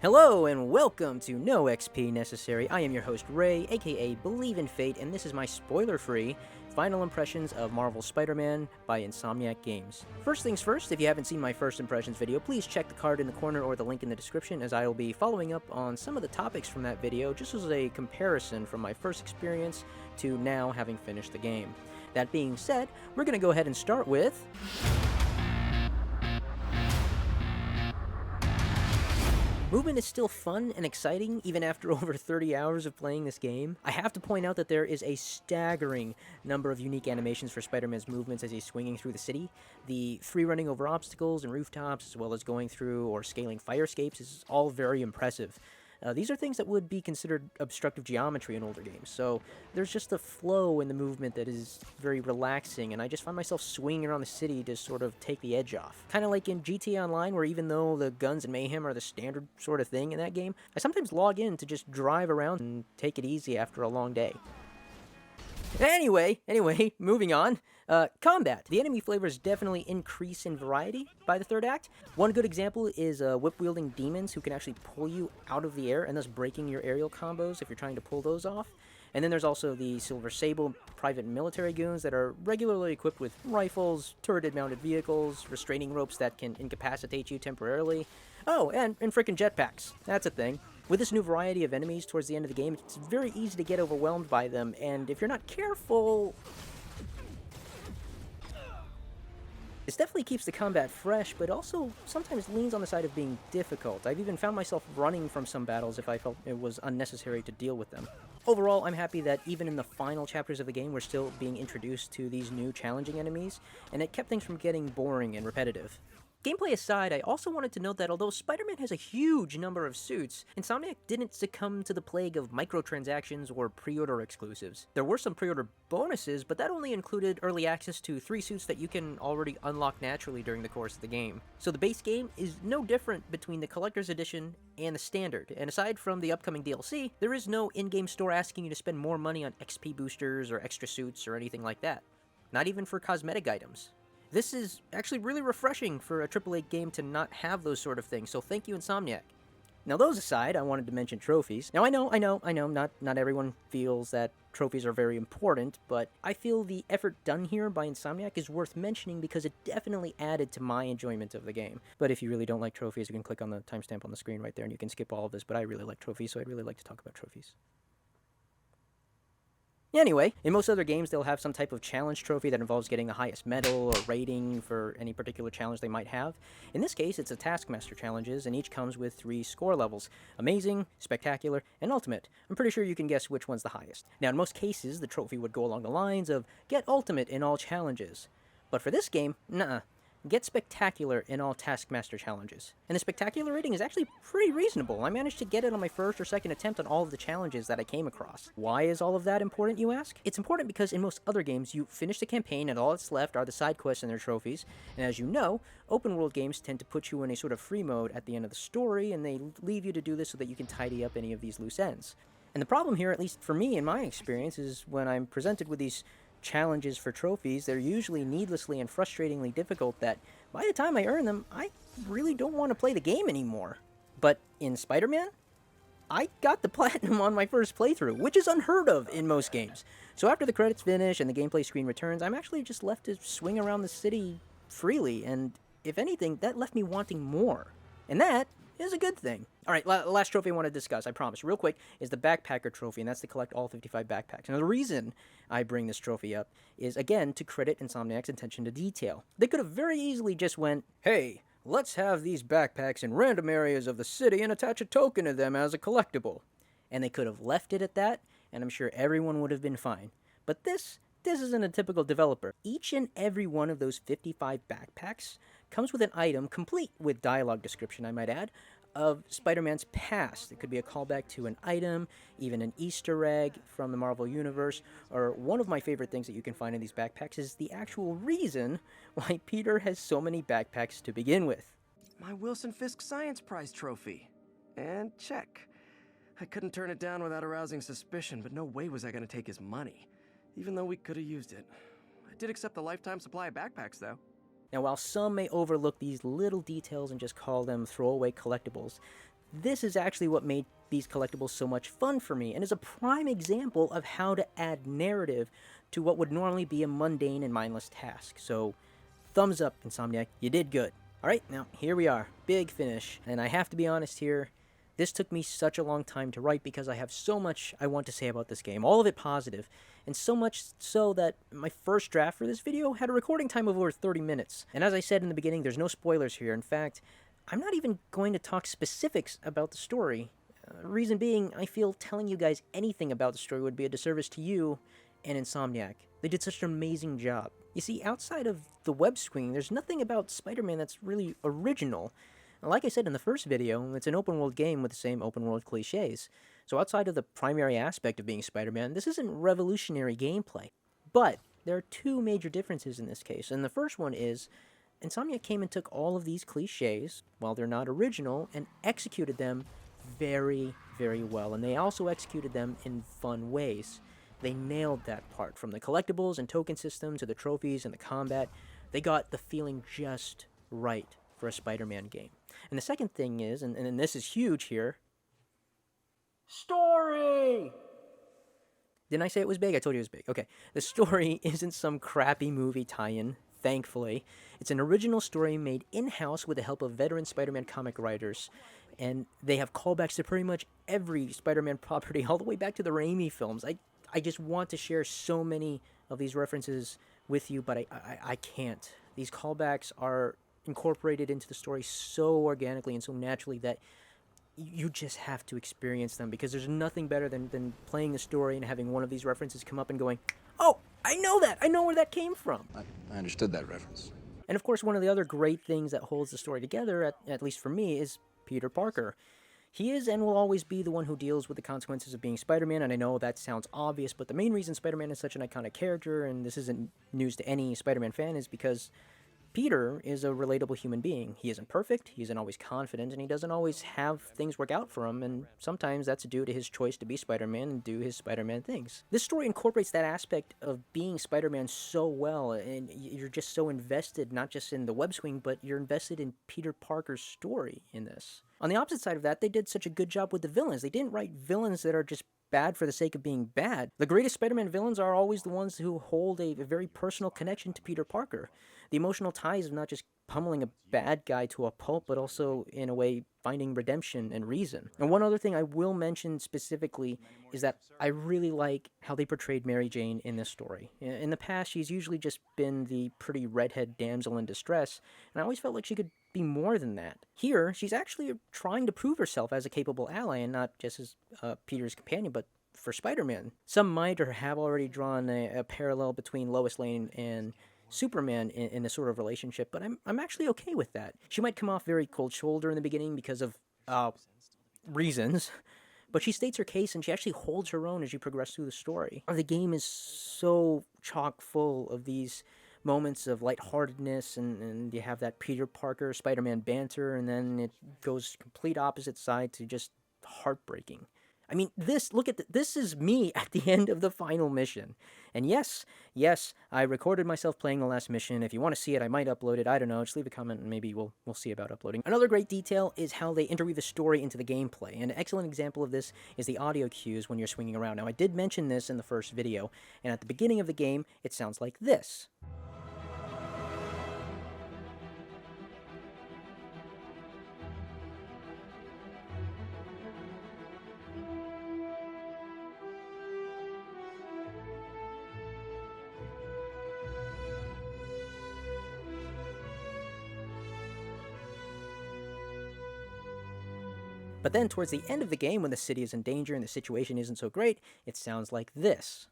Hello and welcome to No XP Necessary. I am your host Ray, aka Believe in Fate, and this is my spoiler-free final impressions of Marvel's Spider-Man by Insomniac Games. First things first, if you haven't seen my first impressions video, please check the card in the corner or the link in the description, as I will be following up on some of the topics from that video just as a comparison from my first experience to now having finished the game. That being said, we're going to go ahead and start with... Movement is still fun and exciting even after over 30 hours of playing this game. I have to point out that there is a staggering number of unique animations for Spider-Man's movements as he's swinging through the city. The free running over obstacles and rooftops, as well as going through or scaling fire escapes, is all very impressive. These are things that would be considered obstructive geometry in older games, so there's just a flow in the movement that is very relaxing, and I just find myself swinging around the city to sort of take the edge off. Kind of like in GTA Online, where even though the guns and mayhem are the standard sort of thing in that game, I sometimes log in to just drive around and take it easy after a long day. Anyway, moving on. Combat. The enemy flavors definitely increase in variety by the third act. One good example is whip-wielding demons who can actually pull you out of the air and thus breaking your aerial combos if you're trying to pull those off. And then there's also the Silver Sable private military goons that are regularly equipped with rifles, turreted-mounted vehicles, restraining ropes that can incapacitate you temporarily. Oh, and frickin' jetpacks. That's a thing. With this new variety of enemies towards the end of the game, it's very easy to get overwhelmed by them, and if you're not careful... This definitely keeps the combat fresh, but also sometimes leans on the side of being difficult. I've even found myself running from some battles if I felt it was unnecessary to deal with them. Overall, I'm happy that even in the final chapters of the game, we're still being introduced to these new challenging enemies, and it kept things from getting boring and repetitive. Gameplay aside, I also wanted to note that although Spider-Man has a huge number of suits, Insomniac didn't succumb to the plague of microtransactions or pre-order exclusives. There were some pre-order bonuses, but that only included early access to 3 suits that you can already unlock naturally during the course of the game. So the base game is no different between the Collector's Edition and the Standard, and aside from the upcoming DLC, there is no in-game store asking you to spend more money on XP boosters or extra suits or anything like that. Not even for cosmetic items. This is actually really refreshing for a AAA game to not have those sort of things, so thank you, Insomniac. Now, those aside, I wanted to mention trophies. Now, I know, not everyone feels that trophies are very important, but I feel the effort done here by Insomniac is worth mentioning because it definitely added to my enjoyment of the game. But if you really don't like trophies, you can click on the timestamp on the screen right there and you can skip all of this, but I really like trophies, so I'd really like to talk about trophies. Anyway, in most other games, they'll have some type of challenge trophy that involves getting the highest medal or rating for any particular challenge they might have. In this case, it's the Taskmaster challenges, and each comes with 3 score levels: Amazing, Spectacular, and Ultimate. I'm pretty sure you can guess which one's the highest. Now, in most cases, the trophy would go along the lines of, get Ultimate in all challenges. But for this game, nuh-uh. Get Spectacular in all Taskmaster challenges. And the Spectacular rating is actually pretty reasonable. I managed to get it on my first or second attempt on all of the challenges that I came across. Why is all of that important, you ask? It's important because in most other games, you finish the campaign and all that's left are the side quests and their trophies. And as you know, open world games tend to put you in a sort of free mode at the end of the story, and they leave you to do this so that you can tidy up any of these loose ends. And the problem here, at least for me in my experience, is when I'm presented with these challenges for trophies, they're usually needlessly and frustratingly difficult that by the time I earn them, I really don't want to play the game anymore. But in Spider-Man, I got the platinum on my first playthrough, which is unheard of in most games. So after the credits finish and the gameplay screen returns, I'm actually just left to swing around the city freely, and if anything, that left me wanting more. And that is a good thing. Alright, last trophy I want to discuss, I promise, real quick, is the Backpacker Trophy, and that's to collect all 55 backpacks. Now, the reason I bring this trophy up is, again, to credit Insomniac's attention to detail. They could have very easily just went, hey, let's have these backpacks in random areas of the city and attach a token to them as a collectible. And they could have left it at that, and I'm sure everyone would have been fine. But this isn't a typical developer. Each and every one of those 55 backpacks comes with an item, complete with dialogue description, I might add, of Spider-Man's past. It could be a callback to an item, even an Easter egg from the Marvel Universe, or one of my favorite things that you can find in these backpacks is the actual reason why Peter has so many backpacks to begin with. My Wilson Fisk Science Prize trophy. And check. I couldn't turn it down without arousing suspicion, but no way was I going to take his money, even though we could have used it. I did accept the lifetime supply of backpacks, though. Now, while some may overlook these little details and just call them throwaway collectibles, This is actually what made these collectibles so much fun for me, and is a prime example of how to add narrative to what would normally be a mundane and mindless task. So, thumbs up, Insomniac, you did good. Alright, now here we are, big finish, and I have to be honest here, this took me such a long time to write because I have so much I want to say about this game, all of it positive, and so much so that my first draft for this video had a recording time of over 30 minutes. And as I said in the beginning, there's no spoilers here. In fact, I'm not even going to talk specifics about the story. Reason being, I feel telling you guys anything about the story would be a disservice to you and Insomniac. They did such an amazing job. You see, outside of the web swinging, there's nothing about Spider-Man that's really original. Like I said in the first video, it's an open-world game with the same open-world cliches. So outside of the primary aspect of being Spider-Man, this isn't revolutionary gameplay. But there are two major differences in this case, and the first one is Insomniac came and took all of these cliches, while they're not original, and executed them very, very well. And they also executed them in fun ways. They nailed that part, from the collectibles and token system to the trophies and the combat. They got the feeling just right for a Spider-Man game. And the second thing is, and this is huge here, story! Didn't I say it was big? I told you it was big. Okay, the story isn't some crappy movie tie-in, thankfully. It's an original story made in-house with the help of veteran Spider-Man comic writers, and they have callbacks to pretty much every Spider-Man property, all the way back to the Raimi films. I just want to share so many of these references with you, but I can't. These callbacks are incorporated into the story so organically and so naturally that you just have to experience them, because there's nothing better than playing the story and having one of these references come up and going, oh, I know that! I know where that came from! I understood that reference. And of course, one of the other great things that holds the story together, at least for me, is Peter Parker. He is and will always be the one who deals with the consequences of being Spider-Man, and I know that sounds obvious, but the main reason Spider-Man is such an iconic character, and this isn't news to any Spider-Man fan, is because Peter is a relatable human being. He isn't perfect, he isn't always confident, and he doesn't always have things work out for him, and sometimes that's due to his choice to be Spider-Man and do his Spider-Man things. This story incorporates that aspect of being Spider-Man so well, and you're just so invested, not just in the web swing, but you're invested in Peter Parker's story in this. On the opposite side of that, they did such a good job with the villains. They didn't write villains that are just bad for the sake of being bad. The greatest Spider-Man villains are always the ones who hold a very personal connection to Peter Parker. The emotional ties of not just pummeling a bad guy to a pulp, but also, in a way, finding redemption and reason. And one other thing I will mention specifically is that I really like how they portrayed Mary Jane in this story. In the past, she's usually just been the pretty redhead damsel in distress, and I always felt like she could be more than that. Here, she's actually trying to prove herself as a capable ally, and not just as Peter's companion, but for Spider-Man. Some might or have already drawn a parallel between Lois Lane and Superman in this sort of relationship, but I'm actually okay with that. She might come off very cold-shouldered in the beginning because of reasons, but she states her case and she actually holds her own as you progress through the story. The game is so chock full of these moments of lightheartedness, and you have that Peter Parker Spider-Man banter, and then it goes complete opposite side to just heartbreaking. I mean, look at this is me at the end of the final mission. And yes, I recorded myself playing the last mission. If you want to see it, I might upload it. I don't know. Just leave a comment and maybe we'll see about uploading. Another great detail is how they interweave the story into the gameplay. An excellent example of this is the audio cues when you're swinging around. Now, I did mention this in the first video, and at the beginning of the game, it sounds like this. But then towards the end of the game, when the city is in danger and the situation isn't so great, it sounds like this.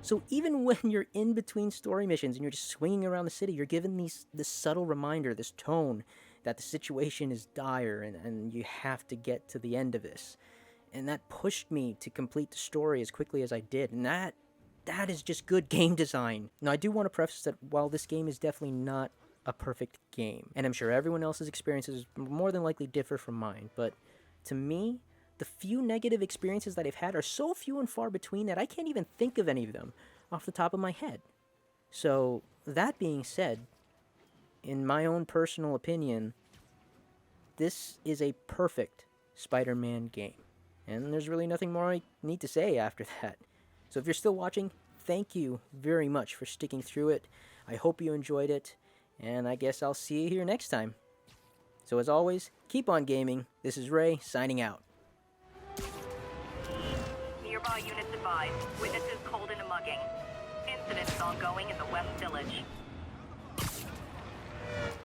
So even when you're in between story missions and you're just swinging around the city, you're given this subtle reminder, this tone, that the situation is dire and you have to get to the end of this. And that pushed me to complete the story as quickly as I did. And that is just good game design. Now, I do want to preface that while this game is definitely not a perfect game. And I'm sure everyone else's experiences more than likely differ from mine, but to me, the few negative experiences that I've had are so few and far between that I can't even think of any of them off the top of my head. So, that being said, in my own personal opinion, this is a perfect Spider-Man game. And there's really nothing more I need to say after that. So if you're still watching, thank you very much for sticking through it. I hope you enjoyed it, and I guess I'll see you here next time. So as always, keep on gaming. This is Ray, signing out. Nearby units advised. Witnesses called in a mugging. Incident is ongoing in the West Village.